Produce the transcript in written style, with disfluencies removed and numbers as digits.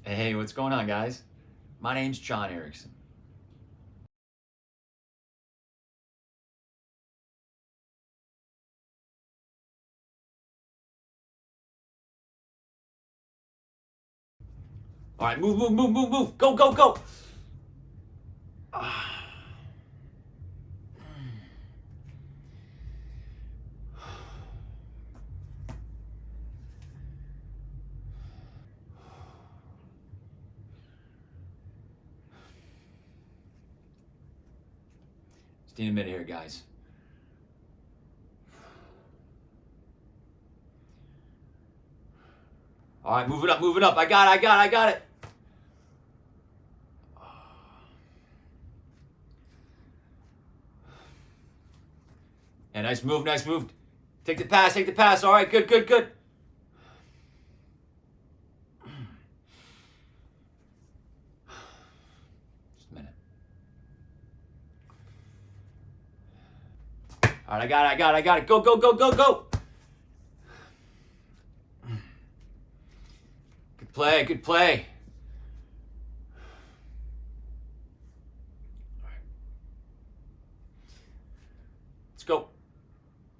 Hey, what's going on, guys? My name's John Erickson. All right, move, move, move, move, move. Go, go, go. Just need a minute here, guys. All right, move it up, move it up. I got it, I got it. Yeah, nice move, nice move. Take the pass, take the pass. All right, good, good, good. Just a minute. All right, I got it, I got it, I got it. Go, go, go, go, go. Good play, good play. All right. Let's go.